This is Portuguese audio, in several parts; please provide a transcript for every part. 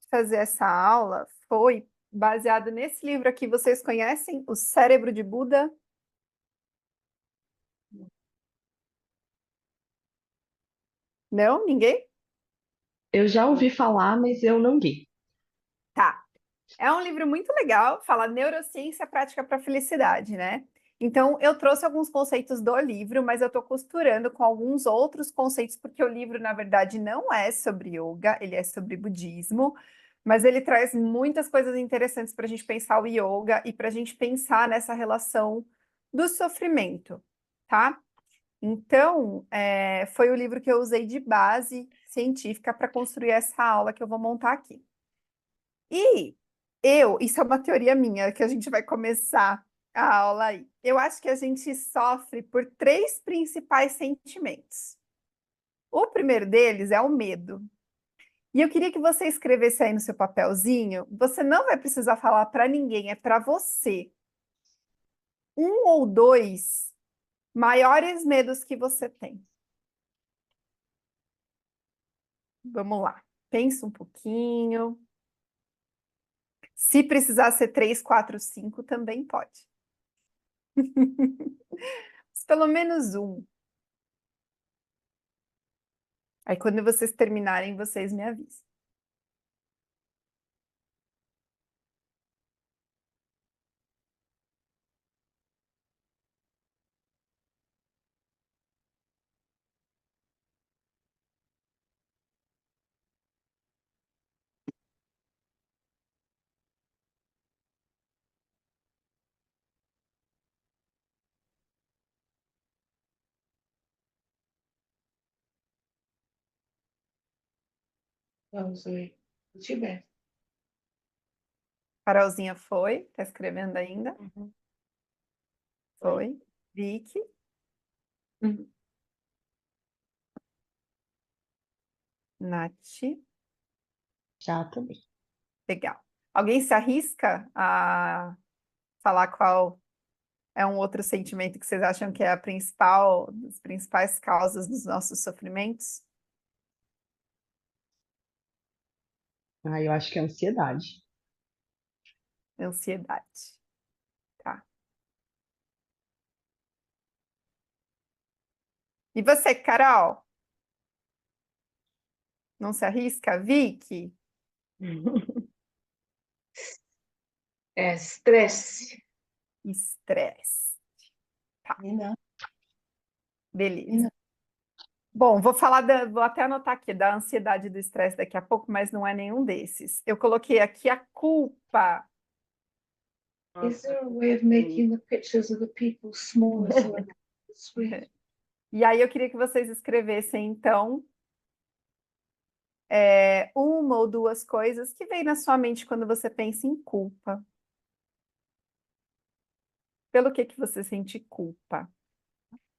de fazer essa aula foi baseado nesse livro aqui. Vocês conhecem O Cérebro de Buda? Não? Ninguém? Eu já ouvi falar, mas eu não li. Tá. É um livro muito legal, fala neurociência prática para a felicidade, né? Então, eu trouxe alguns conceitos do livro, mas eu estou costurando com alguns outros conceitos, porque o livro, na verdade, não é sobre yoga, ele é sobre budismo, mas ele traz muitas coisas interessantes para a gente pensar o yoga e para a gente pensar nessa relação do sofrimento, tá? Então, foi o livro que eu usei de base científica para construir essa aula que eu vou montar aqui. E isso é uma teoria minha, que a gente vai começar a aula aí. Eu acho que a gente sofre por três principais sentimentos. O primeiro deles é o medo. E eu queria que você escrevesse aí no seu papelzinho. Você não vai precisar falar para ninguém, é para você. Um ou dois maiores medos que você tem. Vamos lá. Pensa um pouquinho. Se precisar ser três, quatro, cinco, também pode. Mas pelo menos um. Aí, quando vocês terminarem, vocês me avisam. Vamos ver. Se tiver. Carolzinha foi? Tá escrevendo ainda? Uhum. Oi. Foi. Vicky, Uhum. Nath, Já também. legal. Alguém se arrisca a falar qual é um outro sentimento que vocês acham que é a principal, das principais causas dos nossos sofrimentos? Ah, eu acho que é ansiedade. Ansiedade, tá? E você, Carol? Não se arrisca? Vicky? É estresse. Estresse. Tá, Menina, beleza. menina. Bom, vou até anotar aqui da ansiedade e do estresse daqui a pouco, mas não é nenhum desses. Eu coloquei aqui a culpa. Is there a way of making the pictures of the people smaller so I can sweet? E aí eu queria que vocês escrevessem, então, uma ou duas coisas que vem na sua mente quando você pensa em culpa. Pelo que você sente culpa?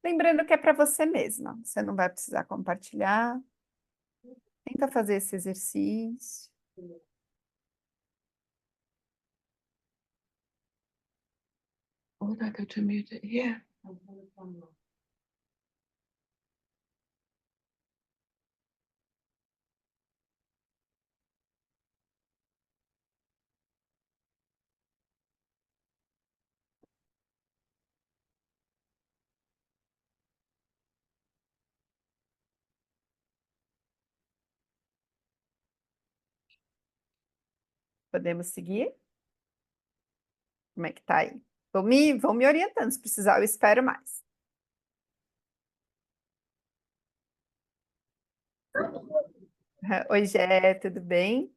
Lembrando que é para você mesma. Você não vai precisar compartilhar. Tenta fazer esse exercício. Or would I go to mute it here? Podemos seguir? Como é que tá aí? Vão me orientando. Se precisar, eu espero mais. Oi, Gé, tudo bem?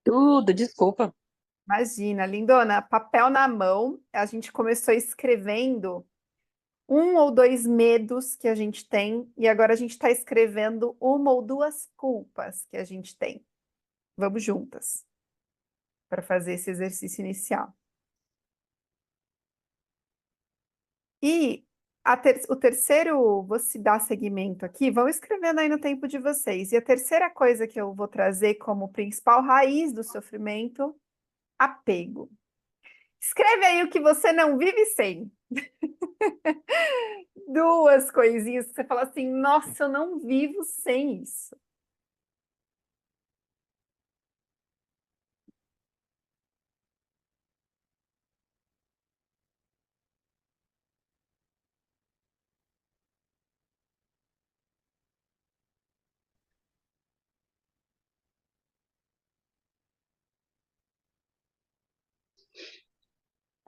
Tudo, desculpa. Imagina, lindona, papel na mão. A gente começou escrevendo um ou dois medos que a gente tem, e agora a gente está escrevendo uma ou duas culpas que a gente tem. Vamos juntas para fazer esse exercício inicial. E o terceiro, vou se dar seguimento aqui, vão escrevendo aí no tempo de vocês. E a terceira coisa que eu vou trazer como principal raiz do sofrimento, apego. Escreve aí o que você não vive sem. Duas coisinhas que você fala assim, nossa, eu não vivo sem isso.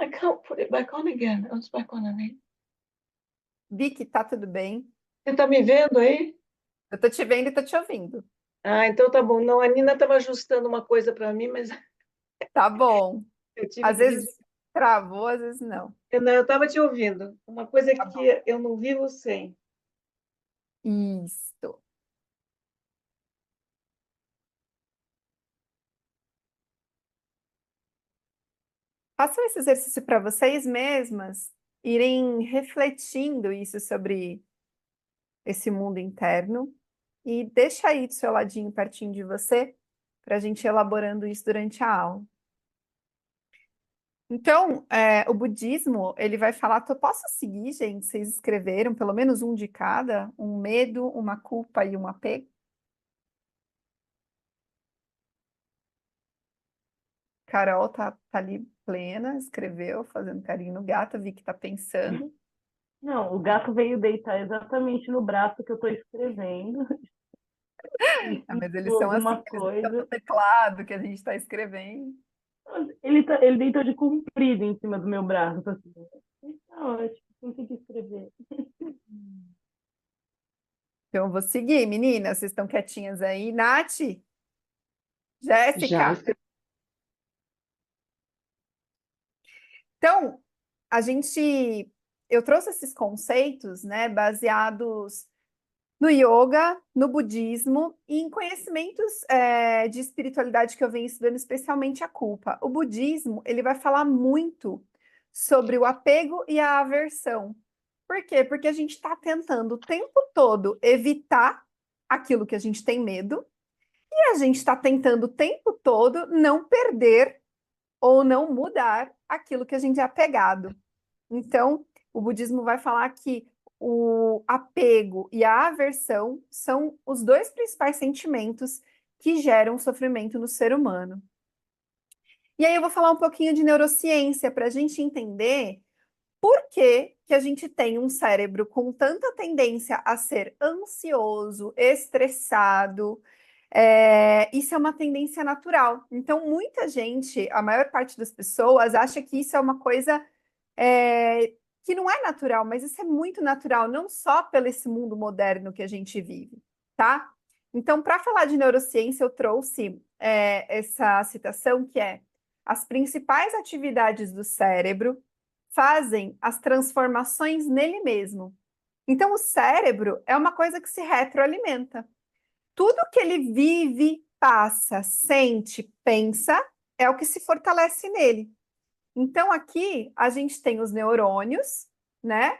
I can't put it back on again. It's back on again. Vicky, tá tudo bem? Você tá me vendo aí? Eu tô te vendo e tô te ouvindo. Ah, então tá bom. Não, a Nina estava ajustando uma coisa para mim, mas Tá bom. eu tive Às que vezes travou, às vezes não. Não, eu estava te ouvindo. Uma coisa Tá bom. que eu não vivo sem. Isso. Façam esse exercício para vocês mesmas irem refletindo isso sobre esse mundo interno e deixa aí do seu ladinho, pertinho de você, para a gente ir elaborando isso durante a aula. Então, o budismo, ele vai falar, eu posso seguir, gente? Vocês escreveram pelo menos um de cada, um medo, uma culpa e um apego? Carol tá ali plena, escreveu, fazendo carinho no gato, vi que tá pensando. Não, o gato veio deitar exatamente no braço que eu estou escrevendo. Ah, mas eles Escrito são assim, alguma eles deitam no coisa. teclado que a gente está escrevendo. Ele deitou de comprido em cima do meu braço. Assim. Tá ótimo, consegui escrever. Então, eu vou seguir, meninas. Vocês estão quietinhas aí. Nath, Já. Jéssica. Então, eu trouxe esses conceitos, né, baseados no yoga, no budismo e em conhecimentos de espiritualidade que eu venho estudando, especialmente a culpa. O budismo, ele vai falar muito sobre o apego e a aversão. Por quê? Porque a gente está tentando o tempo todo evitar aquilo que a gente tem medo e a gente está tentando o tempo todo não perder ou não mudar aquilo que a gente é apegado. Então, o budismo vai falar que o apego e a aversão são os dois principais sentimentos que geram sofrimento no ser humano. E aí eu vou falar um pouquinho de neurociência para a gente entender por que que a gente tem um cérebro com tanta tendência a ser ansioso, estressado. Isso é uma tendência natural. Então, muita gente, a maior parte das pessoas, acha que isso é uma coisa que não é natural, mas isso é muito natural, não só pelo esse mundo moderno que a gente vive, tá? Então, para falar de neurociência, eu trouxe essa citação que é: as principais atividades do cérebro fazem as transformações nele mesmo. Então, o cérebro é uma coisa que se retroalimenta. Tudo que ele vive, passa, sente, pensa, é o que se fortalece nele. Então, aqui a gente tem os neurônios, né?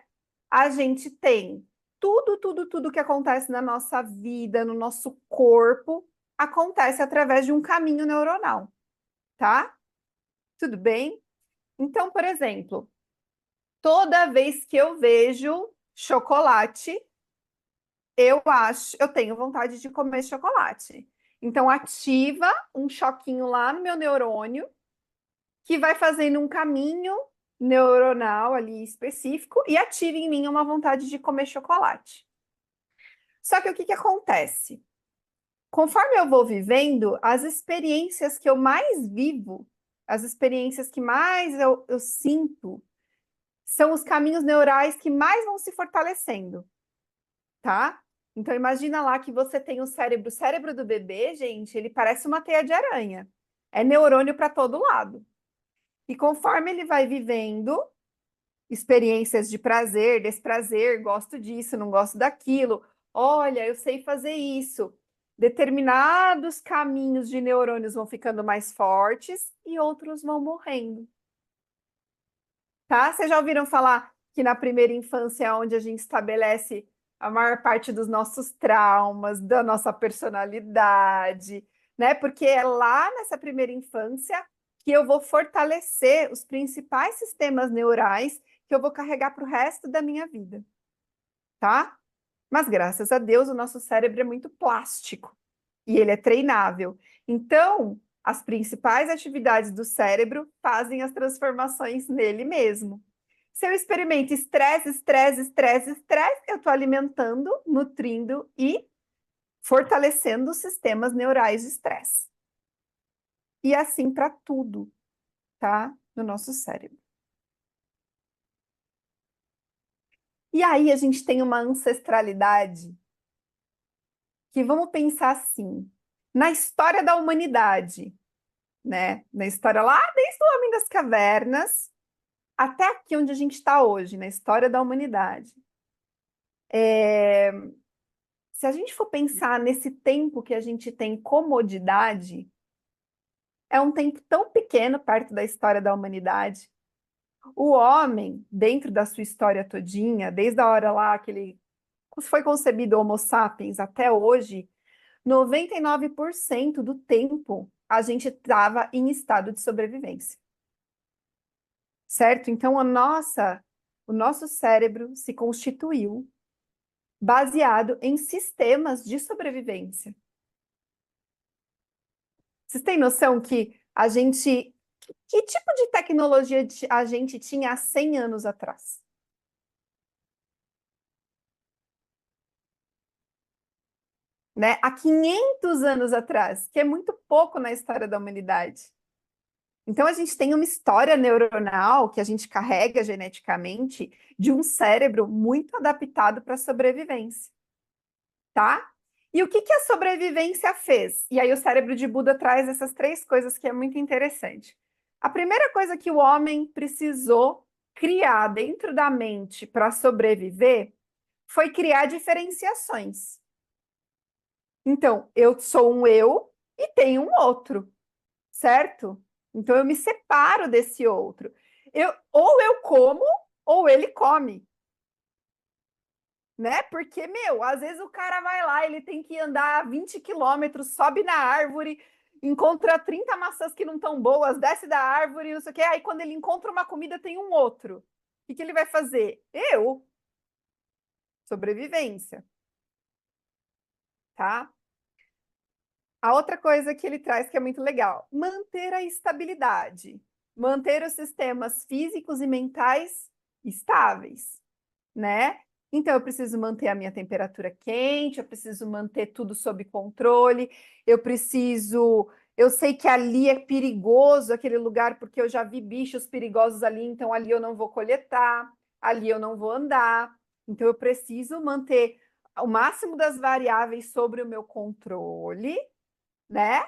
A gente tem tudo que acontece na nossa vida, no nosso corpo, acontece através de um caminho neuronal, tá? Tudo bem? Então, por exemplo, toda vez que eu vejo chocolate, eu tenho vontade de comer chocolate. Então, ativa um choquinho lá no meu neurônio, que vai fazendo um caminho neuronal ali específico e ativa em mim uma vontade de comer chocolate. Só que o que que acontece? Conforme eu vou vivendo, as experiências que eu mais vivo, as experiências que mais eu sinto, são os caminhos neurais que mais vão se fortalecendo, tá? Então imagina lá que você tem o cérebro do bebê, gente, ele parece uma teia de aranha. É neurônio para todo lado. E conforme ele vai vivendo experiências de prazer, desprazer, gosto disso, não gosto daquilo, olha, eu sei fazer isso. Determinados caminhos de neurônios vão ficando mais fortes e outros vão morrendo. Tá? Vocês já ouviram falar que na primeira infância é onde a gente estabelece a maior parte dos nossos traumas, da nossa personalidade, né? Porque é lá nessa primeira infância que eu vou fortalecer os principais sistemas neurais que eu vou carregar para o resto da minha vida, tá? Mas graças a Deus o nosso cérebro é muito plástico e ele é treinável. Então, as principais atividades do cérebro fazem as transformações nele mesmo. Se eu experimento estresse, eu estou alimentando, nutrindo e fortalecendo os sistemas neurais de estresse. E assim para tudo, tá? No nosso cérebro. E aí a gente tem uma ancestralidade que vamos pensar assim, na história da humanidade, né? Na história lá desde o homem das cavernas até aqui onde a gente está hoje, na história da humanidade. Se a gente for pensar nesse tempo que a gente tem comodidade, é um tempo tão pequeno perto da história da humanidade. O homem, dentro da sua história todinha, desde a hora lá que ele foi concebido Homo sapiens até hoje, 99% do tempo a gente estava em estado de sobrevivência. Certo? Então o nosso cérebro se constituiu baseado em sistemas de sobrevivência. Vocês têm noção que a gente... Que tipo de tecnologia a gente tinha há 100 anos atrás? Né? Há 500 anos atrás, que é muito pouco na história da humanidade. Então, a gente tem uma história neuronal que a gente carrega geneticamente de um cérebro muito adaptado para a sobrevivência, tá? E o que que a sobrevivência fez? E aí o cérebro de Buda traz essas três coisas que é muito interessante. A primeira coisa que o homem precisou criar dentro da mente para sobreviver foi criar diferenciações. Então, eu sou um eu e tenho um outro, certo? Então, eu me separo desse outro. Ou eu como, ou ele come. Né? Porque, meu, às vezes o cara vai lá, ele tem que andar 20 quilômetros, sobe na árvore, encontra 30 maçãs que não estão boas, desce da árvore, não sei o quê. Aí, quando ele encontra uma comida, tem um outro. O que ele vai fazer? Sobrevivência. Tá? A outra coisa que ele traz que é muito legal, manter a estabilidade, manter os sistemas físicos e mentais estáveis, né? Então eu preciso manter a minha temperatura quente, eu preciso manter tudo sob controle, eu sei que ali é perigoso aquele lugar porque eu já vi bichos perigosos ali, então ali eu não vou coletar, ali eu não vou andar. Então eu preciso manter o máximo das variáveis sobre o meu controle, né?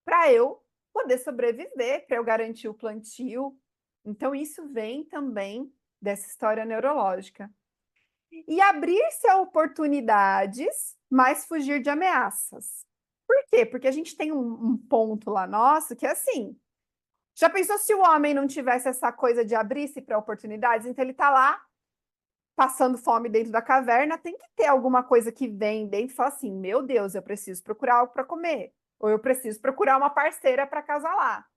Para eu poder sobreviver, para eu garantir o plantio. Então, isso vem também dessa história neurológica. E abrir-se a oportunidades, mas fugir de ameaças. Por quê? Porque a gente tem um ponto lá nosso que é assim. Já pensou se o homem não tivesse essa coisa de abrir-se para oportunidades? Então, ele está lá passando fome dentro da caverna, tem que ter alguma coisa que vem dentro e fala assim: meu Deus, eu preciso procurar algo para comer, ou eu preciso procurar uma parceira para casalar.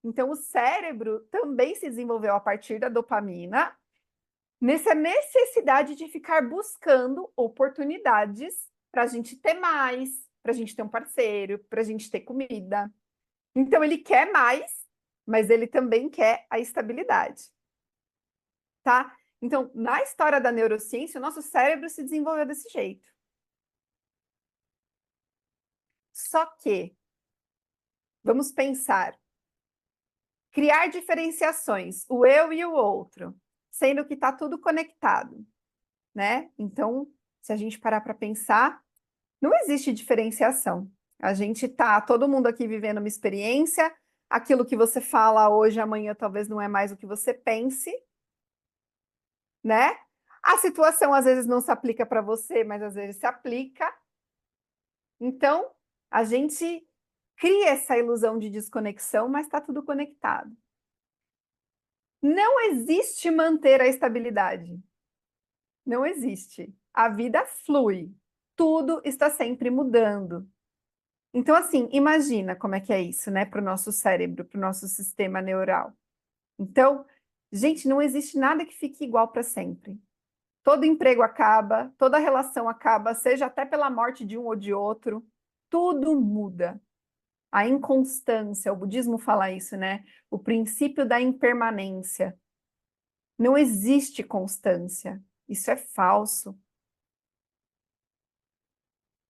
Então, o cérebro também se desenvolveu a partir da dopamina, nessa necessidade de ficar buscando oportunidades para a gente ter mais, para a gente ter um parceiro, para a gente ter comida. Então, ele quer mais, mas ele também quer a estabilidade. Tá? Então, na história da neurociência, o nosso cérebro se desenvolveu desse jeito. Só que, vamos pensar, criar diferenciações, o eu e o outro, sendo que está tudo conectado, né? Então, se a gente parar para pensar, não existe diferenciação. A gente tá, todo mundo aqui vivendo uma experiência, aquilo que você fala hoje, amanhã talvez não é mais o que você pense, né? A situação às vezes não se aplica para você, mas às vezes se aplica. Então, a gente cria essa ilusão de desconexão, mas está tudo conectado. Não existe manter a estabilidade. Não existe. A vida flui. Tudo está sempre mudando. Então, assim, imagina como é que é isso, né, para o nosso cérebro, para o nosso sistema neural. Então, gente, não existe nada que fique igual para sempre. Todo emprego acaba, toda relação acaba, seja até pela morte de um ou de outro. Tudo muda. A inconstância, o budismo fala isso, né? O princípio da impermanência. Não existe constância. Isso é falso.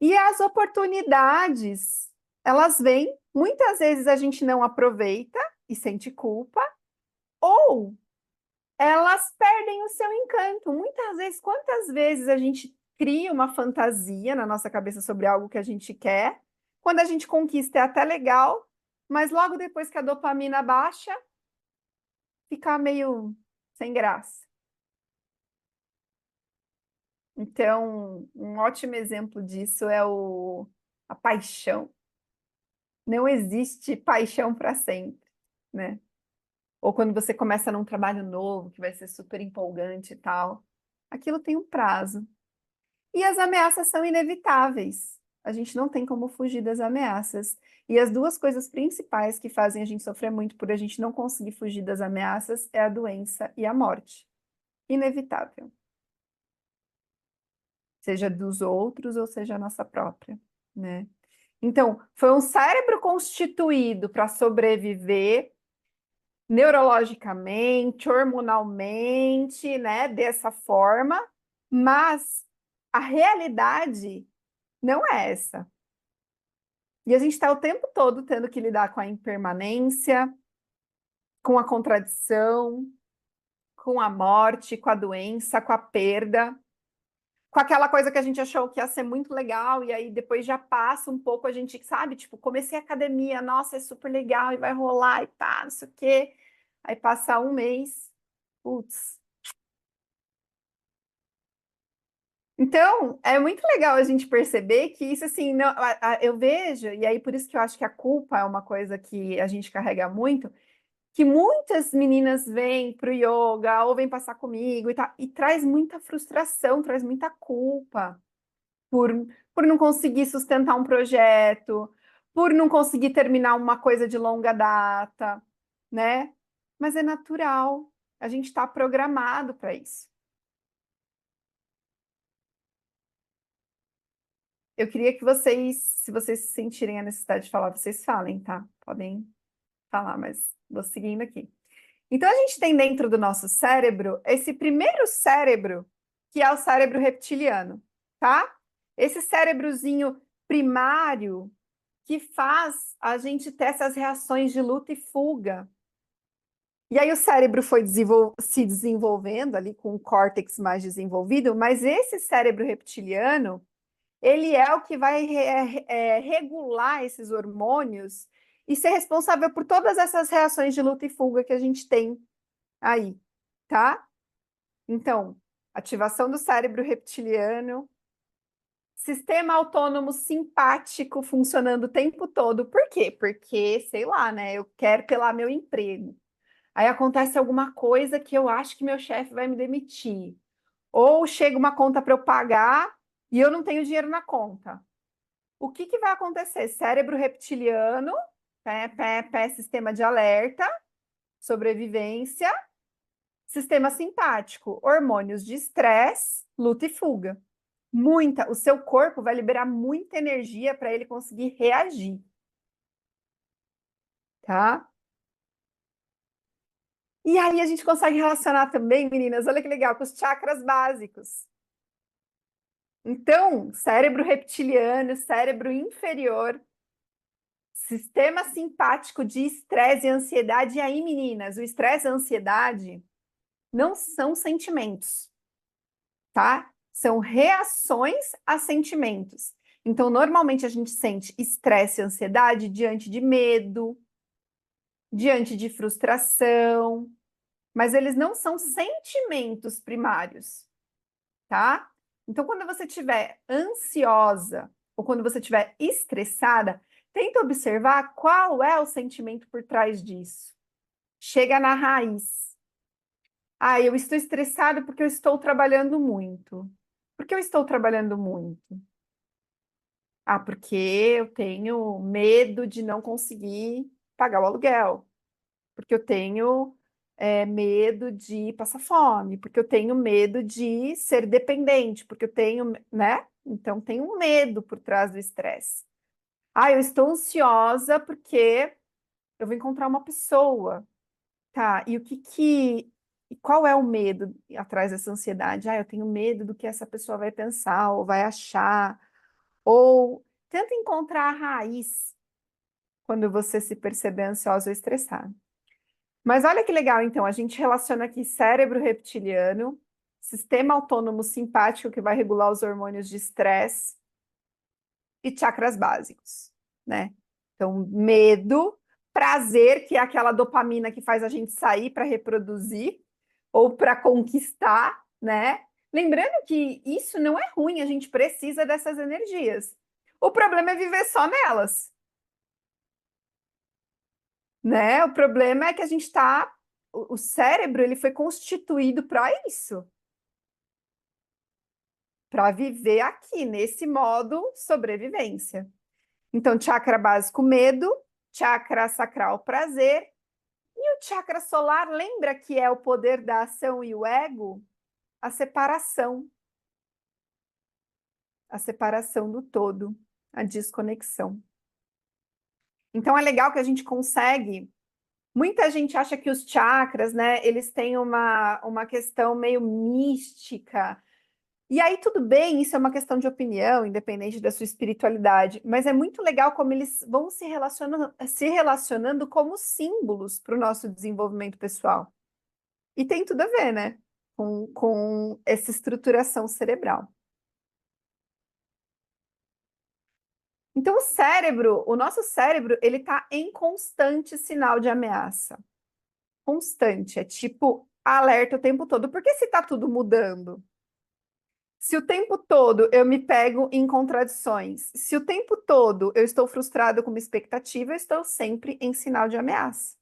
E as oportunidades, elas vêm, muitas vezes a gente não aproveita e sente culpa, ou elas perdem o seu encanto. Muitas vezes, quantas vezes a gente cria uma fantasia na nossa cabeça sobre algo que a gente quer, quando a gente conquista é até legal, mas logo depois que a dopamina baixa, fica meio sem graça. Então, um ótimo exemplo disso é a paixão. Não existe paixão para sempre, né? Ou quando você começa num trabalho novo, que vai ser super empolgante e tal, aquilo tem um prazo. E as ameaças são inevitáveis. A gente não tem como fugir das ameaças. E as duas coisas principais que fazem a gente sofrer muito por a gente não conseguir fugir das ameaças é a doença e a morte. Inevitável. Seja dos outros ou seja a nossa própria, né? Então, foi um cérebro constituído para sobreviver neurologicamente, hormonalmente, né, dessa forma, mas a realidade não é essa. E a gente está o tempo todo tendo que lidar com a impermanência, com a contradição, com a morte, com a doença, com a perda, com aquela coisa que a gente achou que ia ser muito legal, e aí depois já passa um pouco, a gente sabe, tipo, comecei a academia, nossa, é super legal, e vai rolar, e pá, não sei o quê. Aí passa um mês, putz. Então, é muito legal a gente perceber que isso, assim, não, eu vejo, e aí por isso que eu acho que a culpa é uma coisa que a gente carrega muito, que muitas meninas vêm para o yoga ou vêm passar comigo e, e traz muita frustração, traz muita culpa por, por não conseguir sustentar um projeto, por não conseguir terminar uma coisa de longa data, né? Mas é natural, a gente está programado para isso. Eu queria que vocês, se vocês sentirem a necessidade de falar, vocês falem, tá? Podem falar, mas vou seguindo aqui. Então, a gente tem dentro do nosso cérebro esse primeiro cérebro, que é o cérebro reptiliano, tá? Esse cérebrozinho primário que faz a gente ter essas reações de luta e fuga. E aí o cérebro foi se desenvolvendo ali com o córtex mais desenvolvido, mas esse cérebro reptiliano, ele é o que vai regular esses hormônios e ser responsável por todas essas reações de luta e fuga que a gente tem aí, tá? Então, ativação do cérebro reptiliano, sistema autônomo simpático funcionando o tempo todo. Por quê? Porque, sei lá, né? Eu quero ter lá meu emprego. Aí acontece alguma coisa que eu acho que meu chefe vai me demitir. Ou chega uma conta para eu pagar e eu não tenho dinheiro na conta. O que que vai acontecer? Cérebro reptiliano, sistema de alerta, sobrevivência, sistema simpático, hormônios de estresse, luta e fuga. O seu corpo vai liberar muita energia para ele conseguir reagir, tá? E aí a gente consegue relacionar também, meninas, olha que legal, com os chakras básicos. Então, cérebro reptiliano, cérebro inferior, sistema simpático de estresse e ansiedade. E aí, meninas, o estresse e a ansiedade não são sentimentos, tá? São reações a sentimentos. Então, normalmente a gente sente estresse e ansiedade diante de medo, diante de frustração, mas eles não são sentimentos primários, tá? Então, quando você estiver ansiosa ou quando você estiver estressada, tenta observar qual é o sentimento por trás disso. Chega na raiz. Ah, eu estou estressada porque eu estou trabalhando muito. Por que eu estou trabalhando muito? Ah, porque eu tenho medo de não conseguir pagar o aluguel. Porque eu tenho medo de passar fome. Porque eu tenho medo de ser dependente. Porque eu tenho, né? Então, tem um medo por trás do estresse. Ah, eu estou ansiosa porque eu vou encontrar uma pessoa. Tá, e e qual é o medo atrás dessa ansiedade? Ah, eu tenho medo do que essa pessoa vai pensar ou vai achar. Ou tenta encontrar a raiz quando você se perceber ansiosa ou estressada. Mas olha que legal, então, a gente relaciona aqui cérebro reptiliano, sistema autônomo simpático, que vai regular os hormônios de estresse, e chakras básicos, né? Então, medo, prazer, que é aquela dopamina que faz a gente sair para reproduzir ou para conquistar, né? Lembrando que isso não é ruim, a gente precisa dessas energias. O problema é viver só nelas, né? O problema é que a gente está, o cérebro ele foi constituído para isso, para viver aqui nesse modo sobrevivência. Então, chakra básico, medo, chakra sacral, prazer, e o chakra solar, lembra que é o poder da ação e o ego? A separação do todo, a desconexão. Então, é legal que a gente consegue. Muita gente acha que os chakras, né, eles têm uma questão meio mística. E aí, tudo bem, isso é uma questão de opinião, independente da sua espiritualidade, mas é muito legal como eles vão se relacionando como símbolos para o nosso desenvolvimento pessoal. E tem tudo a ver, né, com essa estruturação cerebral. Então, o nosso cérebro, ele está em constante sinal de ameaça. Constante, é tipo alerta o tempo todo. Porque se está tudo mudando? Se o tempo todo eu me pego em contradições, se o tempo todo eu estou frustrado com uma expectativa, eu estou sempre em sinal de ameaça.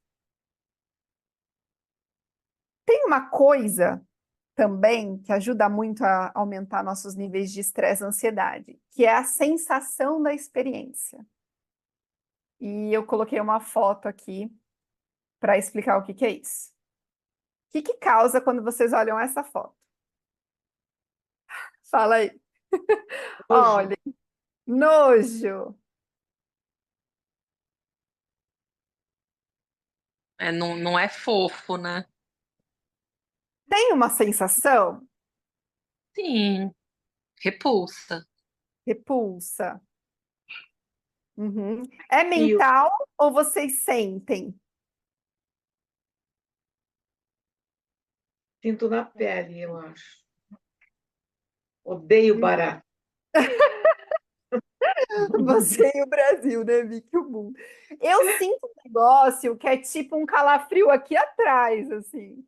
Tem uma coisa também que ajuda muito a aumentar nossos níveis de estresse e ansiedade, que é a sensação da experiência. E eu coloquei uma foto aqui para explicar o que que é isso. O que que causa quando vocês olham essa foto? Fala aí. Nojo. Olha, nojo. É, não, não é fofo, né? Tem uma sensação? Sim, repulsa. Repulsa. Uhum. É E eu mental ou vocês sentem? sinto na pele, eu acho. Odeio barato. Você e o Brasil, né, Vicky? O mundo. Eu sinto um negócio que é tipo um calafrio aqui atrás, assim,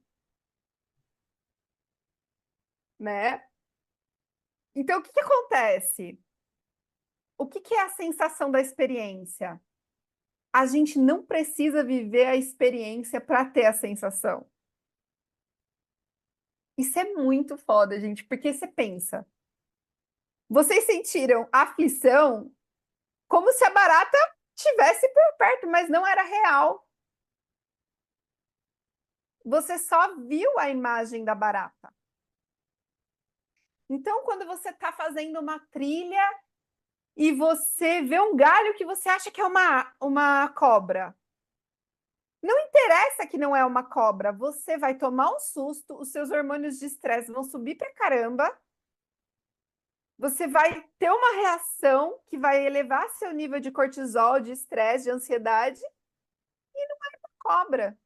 né? Então, o que que acontece? O que que é a sensação da experiência? A gente não precisa viver a experiência para ter a sensação. Isso é muito foda, gente, porque você pensa, vocês sentiram aflição como se a barata estivesse por perto, mas não era real. Você só viu a imagem da barata. Então, quando você está fazendo uma trilha e você vê um galho que você acha que é uma cobra, não interessa que não é uma cobra, você vai tomar um susto, os seus hormônios de estresse vão subir pra caramba, você vai ter uma reação que vai elevar seu nível de cortisol, de estresse, de ansiedade, e não é uma cobra.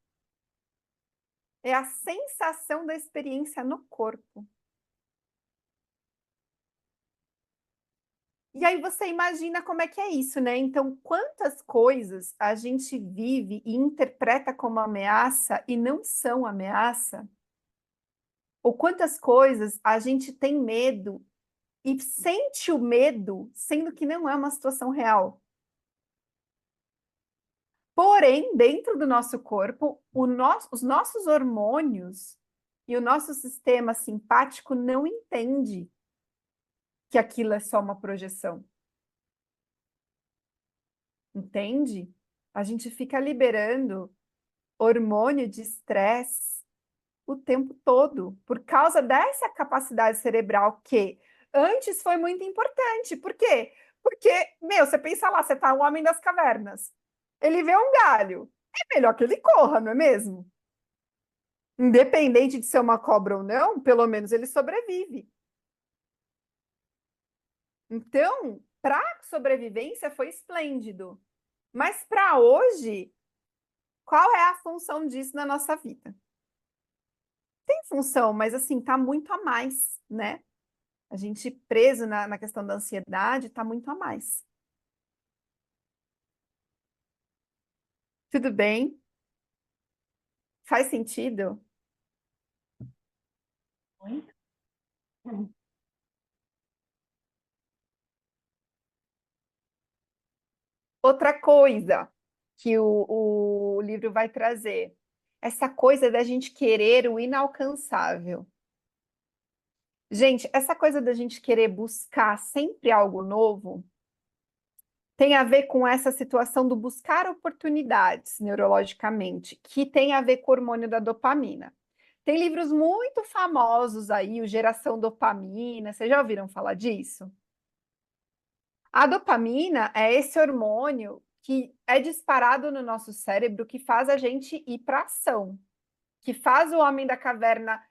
É a sensação da experiência no corpo. E aí você imagina como é que é isso, né? Então, quantas coisas a gente vive e interpreta como ameaça e não são ameaça? Ou quantas coisas a gente tem medo e sente o medo, sendo que não é uma situação real? Porém, dentro do nosso corpo, os nossos hormônios e o nosso sistema simpático não entende que aquilo é só uma projeção. Entende? A gente fica liberando hormônio de estresse o tempo todo, por causa dessa capacidade cerebral que antes foi muito importante. Por quê? Porque, meu, você pensa lá, você tá o homem das cavernas. Ele vê um galho. É melhor que ele corra, não é mesmo? Independente de ser uma cobra ou não, pelo menos ele sobrevive. Então, para sobrevivência foi esplêndido. Mas para hoje, Qual é a função disso na nossa vida? Tem função, mas assim, tá muito a mais, né? A gente preso na questão da ansiedade, tá muito a mais. Tudo bem? Faz sentido? Muito. Outra coisa que o livro vai trazer, essa coisa da gente querer o inalcançável. Gente, essa coisa da gente querer buscar sempre algo novo tem a ver com essa situação do buscar oportunidades neurologicamente, que tem a ver com o hormônio da dopamina. Tem livros muito famosos aí, o Geração Dopamina, vocês já ouviram falar disso? A dopamina é esse hormônio que é disparado no nosso cérebro que faz a gente ir para ação, que faz o homem da caverna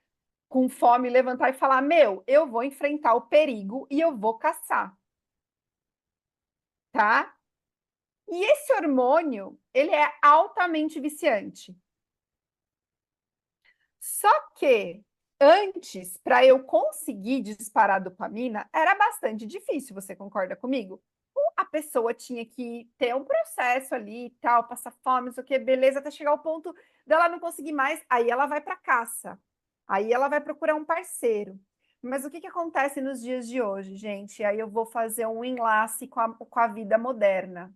com fome levantar e falar: Meu, eu vou enfrentar o perigo e eu vou caçar. Tá? E esse hormônio, ele é altamente viciante. Só que antes, para eu conseguir disparar a dopamina, era bastante difícil, você concorda comigo? A pessoa tinha que ter um processo ali e tal, passar fome, não sei o que, beleza, até chegar ao ponto dela não conseguir mais, aí ela vai para caça. Aí ela vai procurar um parceiro. Mas o que acontece nos dias de hoje, gente? Aí eu vou fazer um enlace com a vida moderna,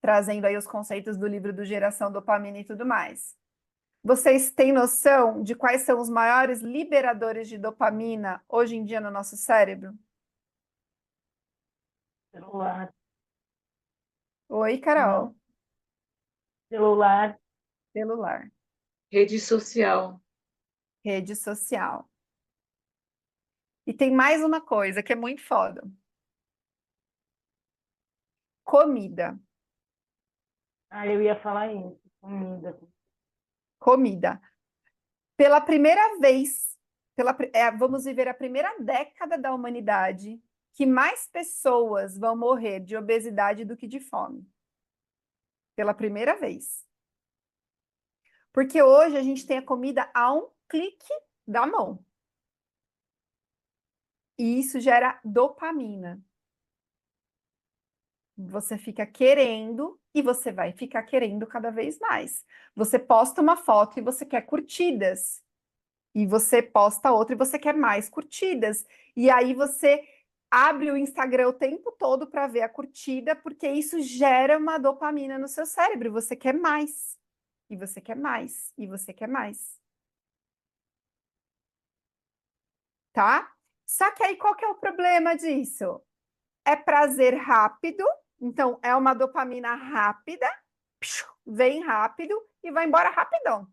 trazendo aí os conceitos do livro do Geração Dopamina e tudo mais. Vocês têm noção de quais são os maiores liberadores de dopamina hoje em dia no nosso cérebro? Celular. Oi, Carol. Não. Celular. Celular, Rede social. rede social. E tem mais uma coisa que é muito foda. Comida. Ah, eu ia falar isso. Comida. Comida. Pela primeira vez, vamos viver a primeira década da humanidade que mais pessoas vão morrer de obesidade do que de fome. Pela primeira vez. Porque hoje a gente tem a comida a um clique da mão. E isso gera dopamina. Você fica querendo e você vai ficar querendo cada vez mais. Você posta uma foto e você quer curtidas. E você posta outra e você quer mais curtidas. E aí você abre o Instagram o tempo todo para ver a curtida, porque isso gera uma dopamina no seu cérebro. Você quer mais. E você quer mais. E você quer mais. Tá? Só que aí qual que é o problema disso? É prazer rápido, então é uma dopamina rápida, vem rápido e vai embora rapidão.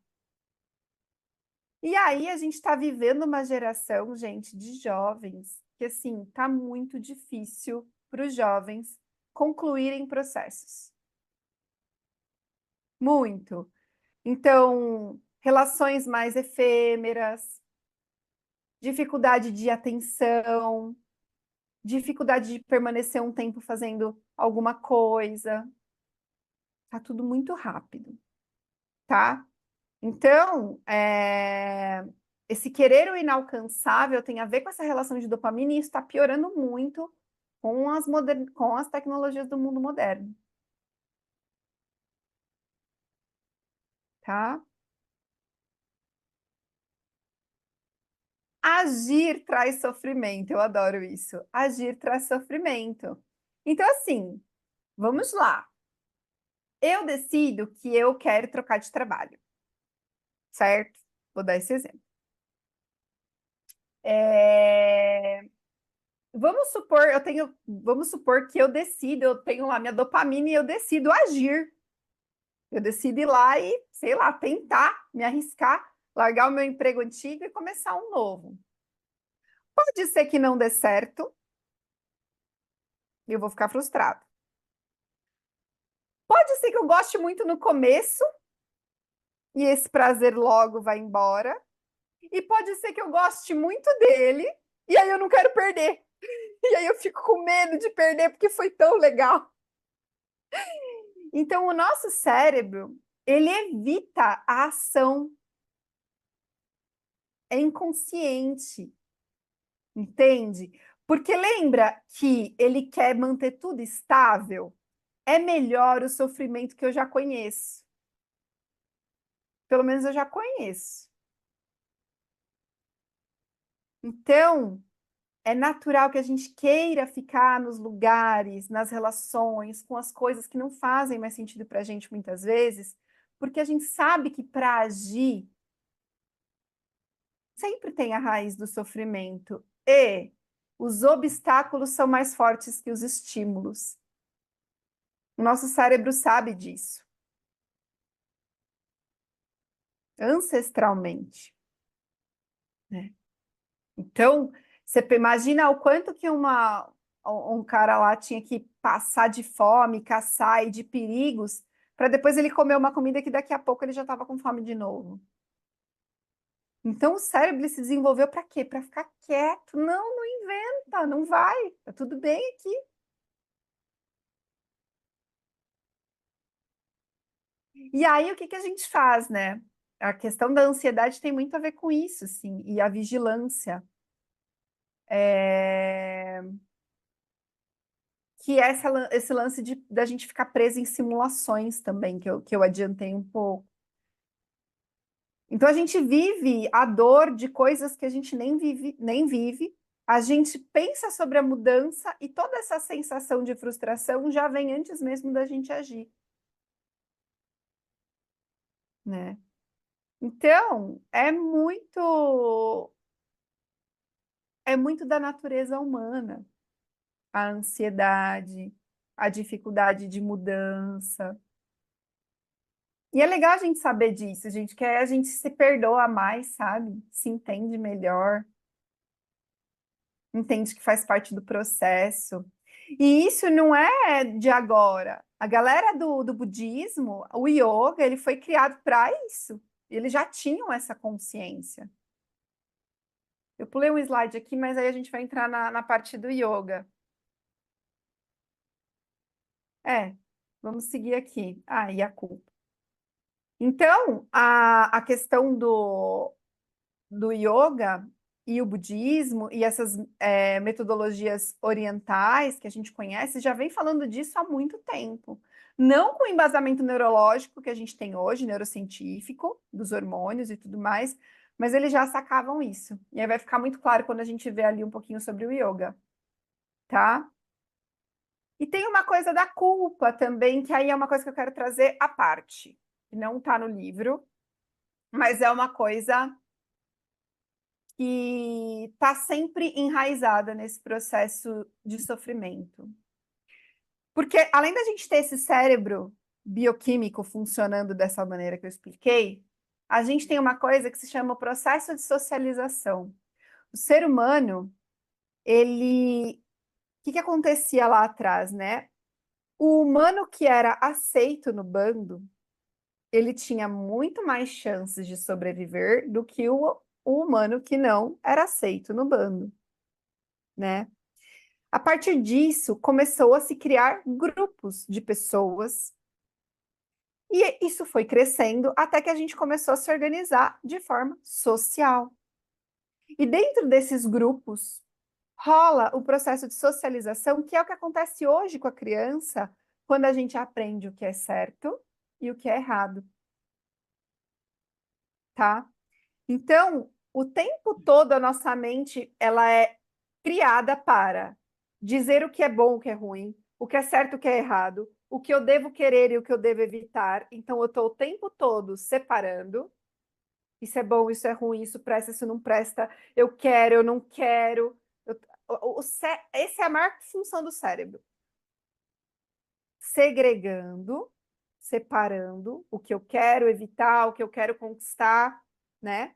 E aí a gente está vivendo uma geração, gente, de jovens, que assim, tá muito difícil para os jovens concluírem processos. Muito. Então, relações mais efêmeras, dificuldade de atenção, dificuldade de permanecer um tempo fazendo alguma coisa. Tá tudo muito rápido, tá? Então, esse querer o inalcançável tem a ver com essa relação de dopamina e isso está piorando muito com as tecnologias do mundo moderno, tá? Agir traz sofrimento, eu adoro isso. Agir traz sofrimento. Então, assim, vamos lá. Eu decido que eu quero trocar de trabalho, certo? Vou dar esse exemplo. Vamos supor que eu decido, eu tenho lá minha dopamina e eu decido agir. Eu decido ir lá e, sei lá, tentar me arriscar, largar o meu emprego antigo e começar um novo. Pode ser que não dê certo e eu vou ficar frustrada. Pode ser que eu goste muito no começo e esse prazer logo vai embora. E pode ser que eu goste muito dele e aí eu não quero perder. E aí eu fico com medo de perder porque foi tão legal. Então, o nosso cérebro, ele evita a ação, é inconsciente, entende? Porque lembra que ele quer manter tudo estável? É melhor o sofrimento que eu já conheço. Pelo menos eu já conheço. Então, é natural que a gente queira ficar nos lugares, nas relações, com as coisas que não fazem mais sentido para a gente muitas vezes, porque a gente sabe que para agir sempre tem a raiz do sofrimento e os obstáculos são mais fortes que os estímulos. O nosso cérebro sabe disso, ancestralmente, né? Então, você imagina o quanto que um cara lá tinha que passar de fome, caçar e de perigos, para depois ele comer uma comida que daqui a pouco ele já estava com fome de novo. Então, o cérebro se desenvolveu para quê? Para ficar quieto. Não, não inventa, não vai. Tá tudo bem aqui. E aí, o que que a gente faz, né? A questão da ansiedade tem muito a ver com isso, sim, e a vigilância. Que é esse lance da gente ficar preso em simulações também, que eu adiantei um pouco. Então a gente vive a dor de coisas que a gente nem vive, a gente pensa sobre a mudança e toda essa sensação de frustração já vem antes mesmo da gente agir, né? Então, é muito da natureza humana, a ansiedade, a dificuldade de mudança. E é legal a gente saber disso, gente, que a gente se perdoa mais, sabe? Se entende melhor, entende que faz parte do processo. E isso não é de agora. A galera do budismo, o yoga, ele foi criado para isso. Eles já tinham essa consciência. Eu pulei um slide aqui, mas aí a gente vai entrar na parte do yoga. Vamos seguir aqui. Ah, e a culpa. Então, a questão do yoga e o budismo e essas metodologias orientais que a gente conhece já vem falando disso há muito tempo. Não com o embasamento neurológico que a gente tem hoje, neurocientífico, dos hormônios e tudo mais, mas eles já sacavam isso. E aí vai ficar muito claro quando a gente vê ali um pouquinho sobre o yoga, tá? E tem uma coisa da culpa também, que aí é uma coisa que eu quero trazer à parte, que não está no livro, mas é uma coisa que está sempre enraizada nesse processo de sofrimento. Porque além da gente ter esse cérebro bioquímico funcionando dessa maneira que eu expliquei, a gente tem uma coisa que se chama o processo de socialização. O ser humano, ele... O que acontecia lá atrás, né? O humano que era aceito no bando, ele tinha muito mais chances de sobreviver do que o humano que não era aceito no bando, né? A partir disso, começou a se criar grupos de pessoas e isso foi crescendo até que a gente começou a se organizar de forma social. E dentro desses grupos rola o processo de socialização, que é o que acontece hoje com a criança, quando a gente aprende o que é certo e o que é errado, tá? Então, o tempo todo a nossa mente, ela é criada para dizer o que é bom, o que é ruim, o que é certo, o que é errado, o que eu devo querer e o que eu devo evitar. Então, eu estou o tempo todo separando. Isso é bom, isso é ruim, isso presta, isso não presta. Eu quero, eu não quero. Essa é a maior função do cérebro. Segregando, separando o que eu quero evitar, o que eu quero conquistar, né?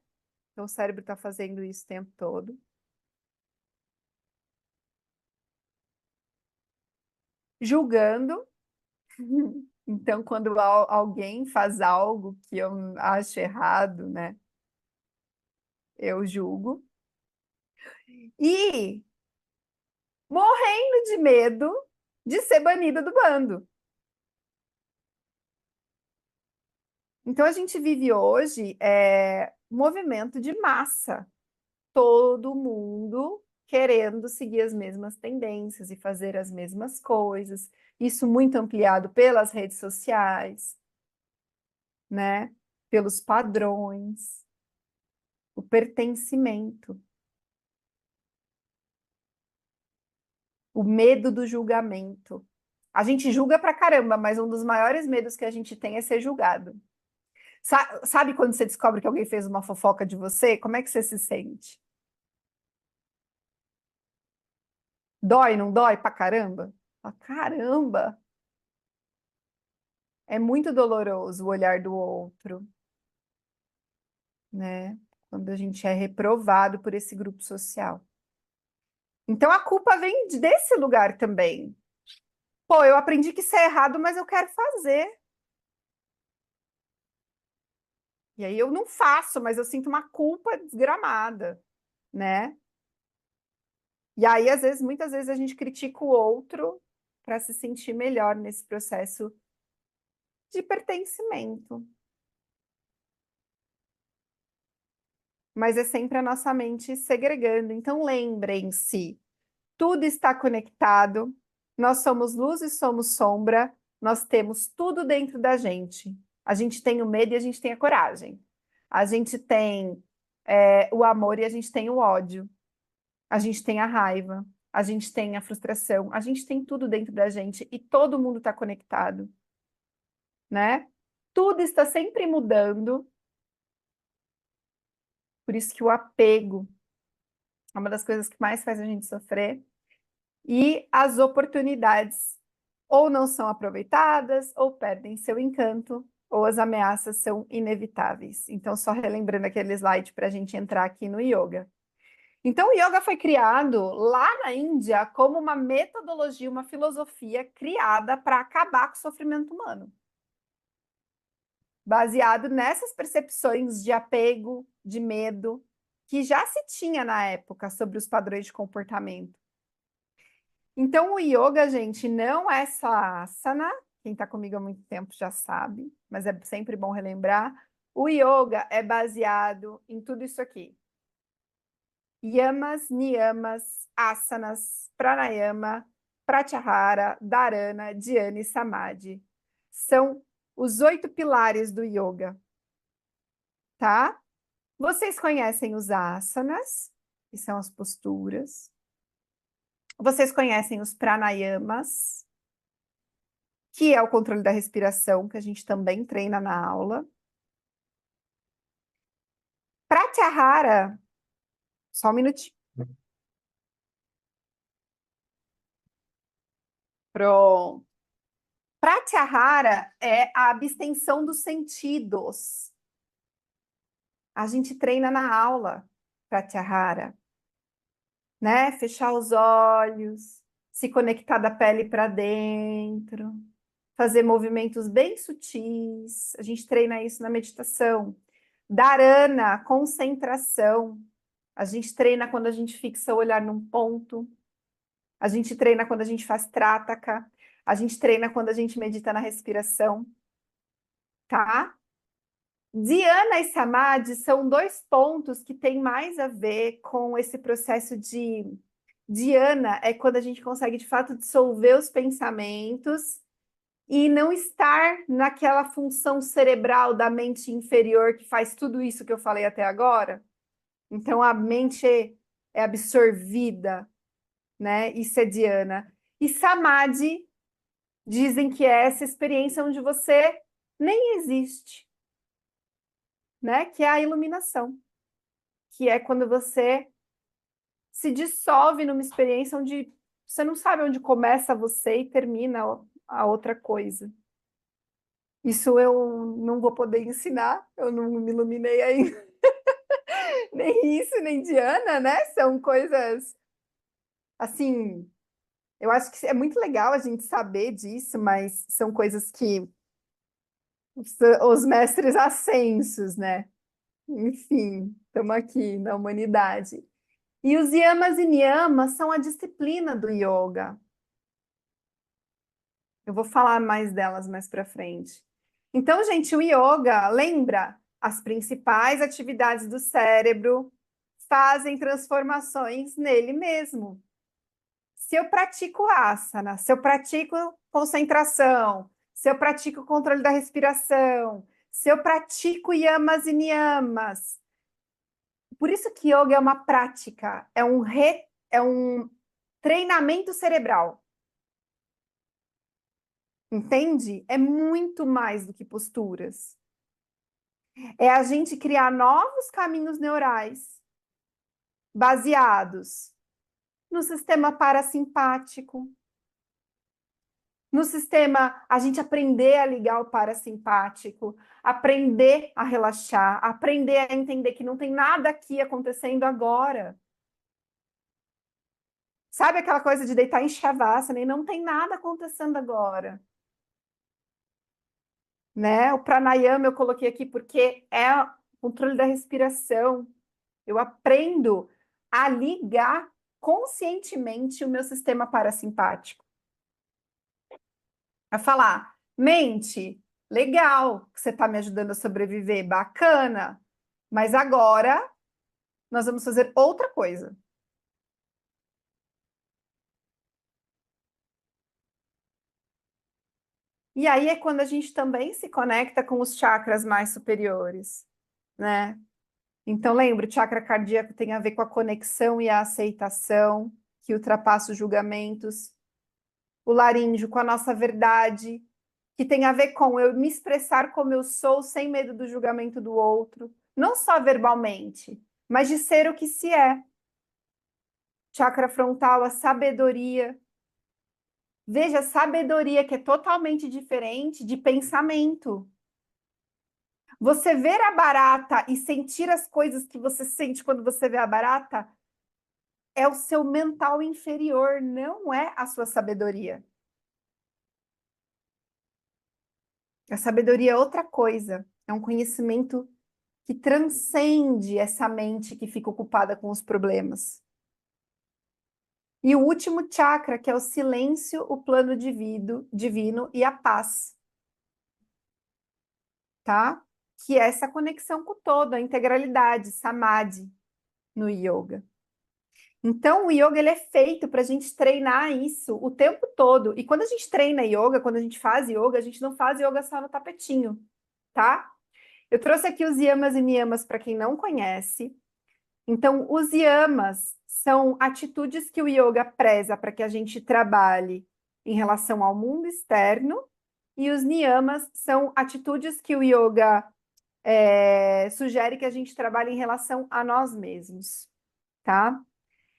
Então, o cérebro está fazendo isso o tempo todo. Julgando. Então, quando alguém faz algo que eu acho errado, né? Eu julgo. E morrendo de medo de ser banida do bando. Então, a gente vive hoje movimento de massa. Todo mundo querendo seguir as mesmas tendências e fazer as mesmas coisas. Isso muito ampliado pelas redes sociais, né? Pelos padrões, o pertencimento, o medo do julgamento. A gente julga pra caramba, mas um dos maiores medos que a gente tem é ser julgado. Sabe quando você descobre que alguém fez uma fofoca de você? Como é que você se sente? Dói, não dói pra caramba? Fala, caramba! É muito doloroso o olhar do outro, né? Quando a gente é reprovado por esse grupo social. Então a culpa vem desse lugar também. Pô, eu aprendi que isso é errado, mas eu quero fazer. E aí eu não faço, mas eu sinto uma culpa desgramada, né? E aí, às vezes, muitas vezes a gente critica o outro para se sentir melhor nesse processo de pertencimento. Mas é sempre a nossa mente segregando. Então, lembrem-se, tudo está conectado, nós somos luz e somos sombra, nós temos tudo dentro da gente. A gente tem o medo e a gente tem a coragem. A gente tem o amor e a gente tem o ódio. A gente tem a raiva, a gente tem a frustração, a gente tem tudo dentro da gente e todo mundo está conectado, né? Tudo está sempre mudando. Por isso que o apego é uma das coisas que mais faz a gente sofrer. E as oportunidades ou não são aproveitadas, ou perdem seu encanto, ou as ameaças são inevitáveis. Então, só relembrando aquele slide para a gente entrar aqui no yoga. Então, o yoga foi criado lá na Índia como uma metodologia, uma filosofia criada para acabar com o sofrimento humano. Baseado nessas percepções de apego, de medo, que já se tinha na época sobre os padrões de comportamento. Então, o yoga, gente, não é só asana. Quem está comigo há muito tempo já sabe, mas é sempre bom relembrar. O yoga é baseado em tudo isso aqui. Yamas, niyamas, asanas, pranayama, pratyahara, dharana, dhyana e samadhi. São os 8 pilares do yoga, tá? Vocês conhecem os asanas, que são as posturas. Vocês conhecem os pranayamas, que é o controle da respiração, que a gente também treina na aula. Pratyahara, só um minutinho. Pronto. Pratyahara é a abstenção dos sentidos. A gente treina na aula Pratyahara, né? Fechar os olhos, se conectar da pele para dentro, fazer movimentos bem sutis. A gente treina isso na meditação. Dharana, concentração. A gente treina quando a gente fixa o olhar num ponto. A gente treina quando a gente faz trataka. A gente treina quando a gente medita na respiração, tá? Dhyana e Samadhi são 2 pontos que têm mais a ver com esse processo de... Dhyana é quando a gente consegue, de fato, dissolver os pensamentos e não estar naquela função cerebral da mente inferior que faz tudo isso que eu falei até agora. Então, a mente é absorvida, né? Isso é dhyana. E Samadhi, dizem que é essa experiência onde você nem existe, né? Que é a iluminação, que é quando você se dissolve numa experiência onde você não sabe onde começa você e termina a outra coisa. Isso eu não vou poder ensinar, eu não me iluminei ainda. Nem isso, nem Diana, né? São coisas, assim, eu acho que é muito legal a gente saber disso, mas são coisas que os mestres ascensos, né? Enfim, estamos aqui na humanidade. E os yamas e niyamas são a disciplina do yoga. Eu vou falar mais delas mais para frente. Então, gente, o yoga, lembra? As principais atividades do cérebro fazem transformações nele mesmo. Se eu pratico asana, se eu pratico concentração, se eu pratico controle da respiração, se eu pratico yamas e niyamas. Por isso que yoga é uma prática, é um treinamento cerebral. Entende? É muito mais do que posturas. É a gente criar novos caminhos neurais baseados no sistema parasimpático, no sistema, a gente aprender a ligar o parasimpático, aprender a relaxar, aprender a entender que não tem nada aqui acontecendo agora. Sabe aquela coisa de deitar em shavasana e não tem nada acontecendo agora? Né? O pranayama eu coloquei aqui porque é o controle da respiração. Eu aprendo a ligar conscientemente o meu sistema parasimpático. A falar, mente, legal que você está me ajudando a sobreviver, bacana, mas agora nós vamos fazer outra coisa. E aí é quando a gente também se conecta com os chakras mais superiores, né? Então, lembra, o chakra cardíaco tem a ver com a conexão e a aceitação, que ultrapassa os julgamentos. O laríngeo com a nossa verdade, que tem a ver com eu me expressar como eu sou, sem medo do julgamento do outro. Não só verbalmente, mas de ser o que se é. Chakra frontal, a sabedoria. Veja, sabedoria que é totalmente diferente de pensamento. Você ver a barata e sentir as coisas que você sente quando você vê a barata é o seu mental inferior, não é a sua sabedoria. A sabedoria é outra coisa, é um conhecimento que transcende essa mente que fica ocupada com os problemas. E o último chakra, que é o silêncio, o plano divino e a paz. Tá? Que é essa conexão com o todo, a integralidade, samadhi, no yoga. Então, o yoga ele é feito para a gente treinar isso o tempo todo. E quando a gente treina yoga, quando a gente faz yoga, a gente não faz yoga só no tapetinho, tá? Eu trouxe aqui os yamas e niyamas para quem não conhece. Então, os yamas são atitudes que o yoga preza para que a gente trabalhe em relação ao mundo externo, e os niyamas são atitudes que o yoga sugere que a gente trabalhe em relação a nós mesmos, tá?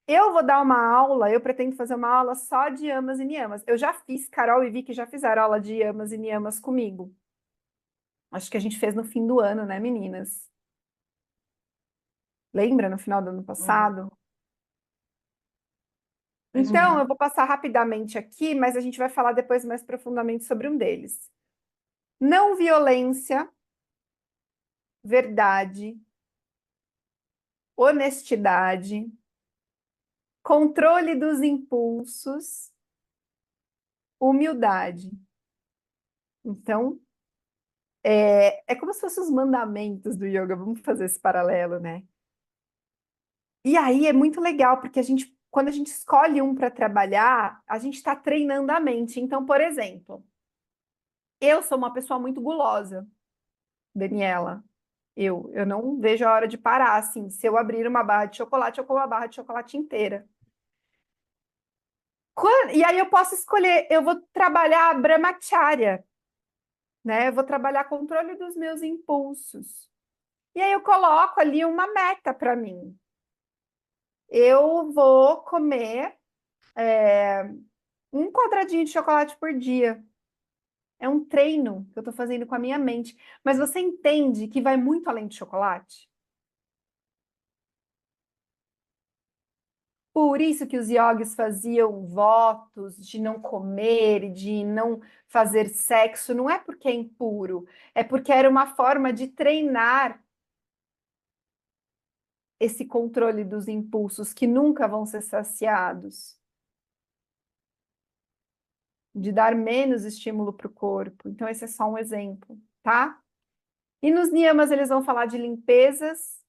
Eu vou dar uma aula, eu pretendo fazer uma aula só de yamas e niyamas. Eu já fiz, Carol e Vicky já fizeram aula de yamas e niyamas comigo. Acho que a gente fez no fim do ano, né, meninas? Lembra, no final do ano passado? Então, eu vou passar rapidamente aqui, mas a gente vai falar depois mais profundamente sobre um deles. Não violência, verdade, honestidade, controle dos impulsos, humildade. Então, é como se fossem os mandamentos do yoga, vamos fazer esse paralelo, né? E aí é muito legal, porque quando a gente escolhe um para trabalhar, a gente está treinando a mente. Então, por exemplo, eu sou uma pessoa muito gulosa, Daniela. Eu não vejo a hora de parar, assim. Se eu abrir uma barra de chocolate, eu como a barra de chocolate inteira. E aí eu posso escolher, eu vou trabalhar a Brahmacharya, né? Eu vou trabalhar controle dos meus impulsos. E aí eu coloco ali uma meta para mim. Eu vou comer um quadradinho de chocolate por dia. É um treino que eu estou fazendo com a minha mente. Mas você entende que vai muito além de chocolate? Por isso que os yogis faziam votos de não comer, de não fazer sexo, não é porque é impuro, é porque era uma forma de treinar esse controle dos impulsos que nunca vão ser saciados, de dar menos estímulo para o corpo. Então, esse é só um exemplo, tá? E nos niyamas eles vão falar de limpezas,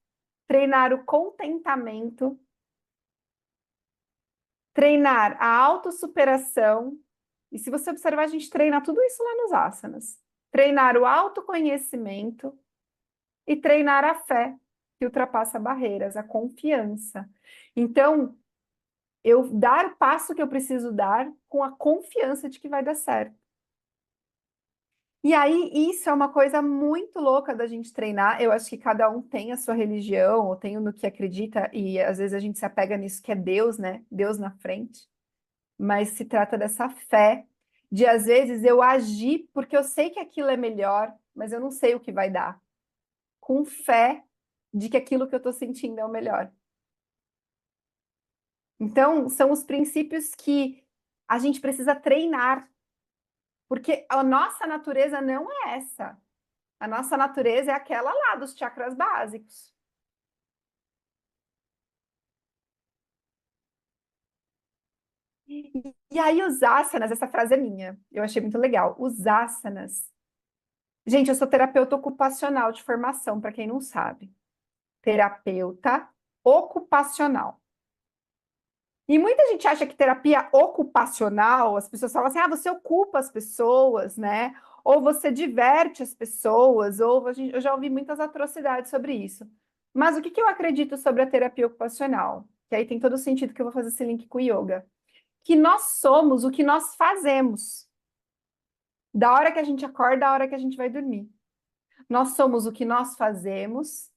treinar o contentamento, treinar a autossuperação. E se você observar, a gente treina tudo isso lá nos asanas. Treinar o autoconhecimento e treinar a fé, que ultrapassa barreiras, a confiança. Então, eu dar o passo que eu preciso dar com a confiança de que vai dar certo. E aí, isso é uma coisa muito louca da gente treinar. Eu acho que cada um tem a sua religião, ou tem no que acredita, e às vezes a gente se apega nisso que é Deus, né? Deus na frente. Mas se trata dessa fé, de às vezes eu agir porque eu sei que aquilo é melhor, mas eu não sei o que vai dar. Com fé de que aquilo que eu estou sentindo é o melhor. Então, são os princípios que a gente precisa treinar, porque a nossa natureza não é essa. A nossa natureza é aquela lá dos chakras básicos. E aí, os asanas, essa frase é minha, eu achei muito legal. Os asanas. Gente, eu sou terapeuta ocupacional de formação, para quem não sabe. Terapeuta ocupacional. E muita gente acha que terapia ocupacional, as pessoas falam assim, ah, você ocupa as pessoas, né? Ou você diverte as pessoas, eu já ouvi muitas atrocidades sobre isso. Mas o que eu acredito sobre a terapia ocupacional? Que aí tem todo o sentido que eu vou fazer esse link com o yoga. Que nós somos o que nós fazemos. Da hora que a gente acorda, à hora que a gente vai dormir. Nós somos o que nós fazemos,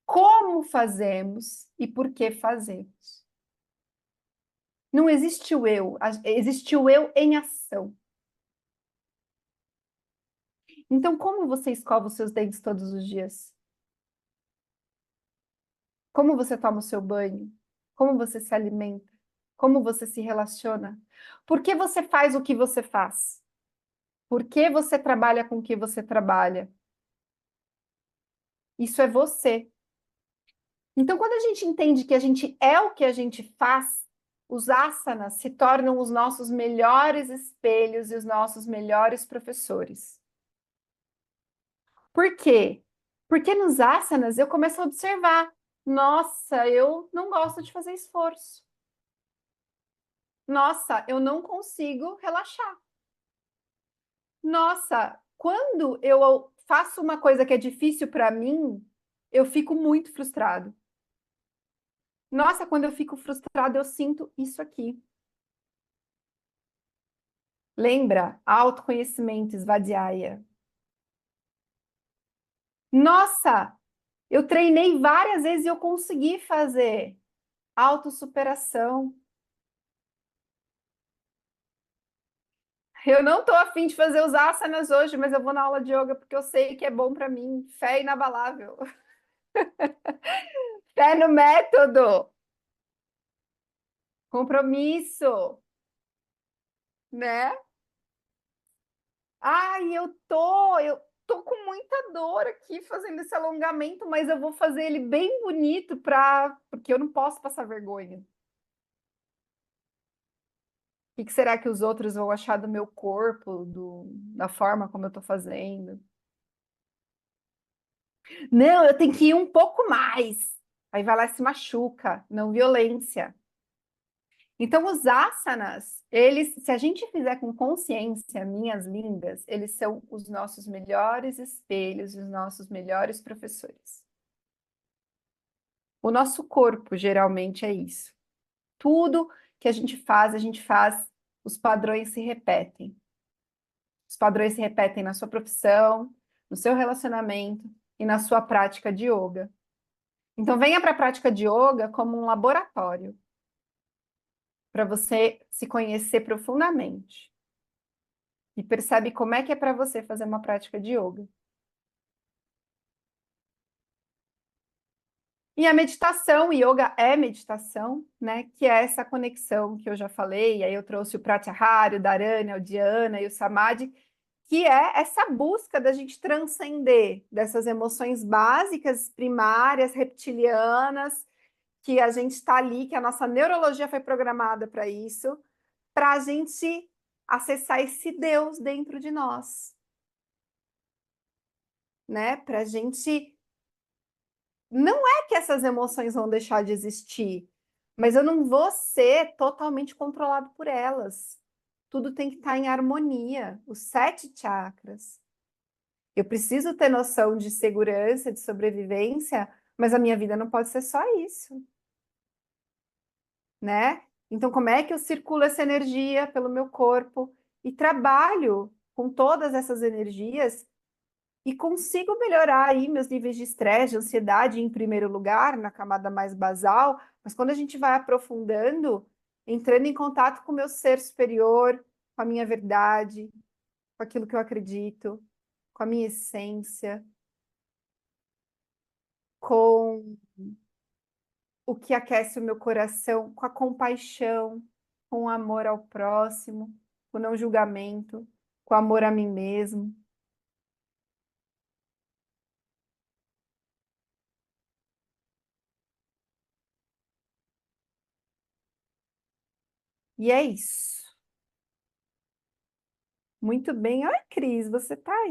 como fazemos e por que fazemos. Não existe o eu, existe o eu em ação. Então, como você escova os seus dentes todos os dias? Como você toma o seu banho? Como você se alimenta? Como você se relaciona? Por que você faz o que você faz? Por que você trabalha com o que você trabalha? Isso é você. Então, quando a gente entende que a gente é o que a gente faz, os asanas se tornam os nossos melhores espelhos e os nossos melhores professores. Por quê? Porque nos asanas eu começo a observar, nossa, eu não gosto de fazer esforço. Nossa, eu não consigo relaxar. Nossa, quando eu faço uma coisa que é difícil para mim, eu fico muito frustrado. Nossa, quando eu fico frustrado, eu sinto isso aqui. Lembra? Autoconhecimento, Svadhyaya. Nossa, eu treinei várias vezes e eu consegui fazer. Autossuperação. Eu não estou afim de fazer os asanas hoje, mas eu vou na aula de yoga porque eu sei que é bom para mim. Fé inabalável. Fé no método. Compromisso, né? Ai, eu tô com muita dor aqui fazendo esse alongamento, mas eu vou fazer ele bem bonito porque eu não posso passar vergonha. O que será que os outros vão achar do meu corpo, da forma como eu tô fazendo? Não, eu tenho que ir um pouco mais. Aí vai lá e se machuca, não violência. Então, os asanas, eles, se a gente fizer com consciência, minhas lindas, eles são os nossos melhores espelhos, os nossos melhores professores. O nosso corpo, geralmente, é isso. Tudo que a gente faz, os padrões se repetem. Os padrões se repetem na sua profissão, no seu relacionamento e na sua prática de yoga. Então, venha para a prática de yoga como um laboratório para você se conhecer profundamente. E percebe como é que é para você fazer uma prática de yoga. E a meditação, o yoga é meditação, né? Que é essa conexão que eu já falei, aí eu trouxe o Pratyahara, o Dharana, o Dhyana e o Samadhi, que é essa busca da gente transcender dessas emoções básicas, primárias, reptilianas, que a gente está ali, que a nossa neurologia foi programada para isso, para a gente acessar esse Deus dentro de nós. né? Para a gente. Não é que essas emoções vão deixar de existir, mas eu não vou ser totalmente controlado por elas. Tudo tem que estar em harmonia, os 7 chakras. Eu preciso ter noção de segurança, de sobrevivência, mas a minha vida não pode ser só isso, né? Então, como é que eu circulo essa energia pelo meu corpo e trabalho com todas essas energias e consigo melhorar aí meus níveis de estresse, de ansiedade em primeiro lugar, na camada mais basal, mas quando a gente vai aprofundando, entrando em contato com o meu ser superior, com a minha verdade, com aquilo que eu acredito, com a minha essência, com o que aquece o meu coração, com a compaixão, com o amor ao próximo, com o não julgamento, com o amor a mim mesmo. E é isso. Muito bem. Oi, Cris, você tá aí?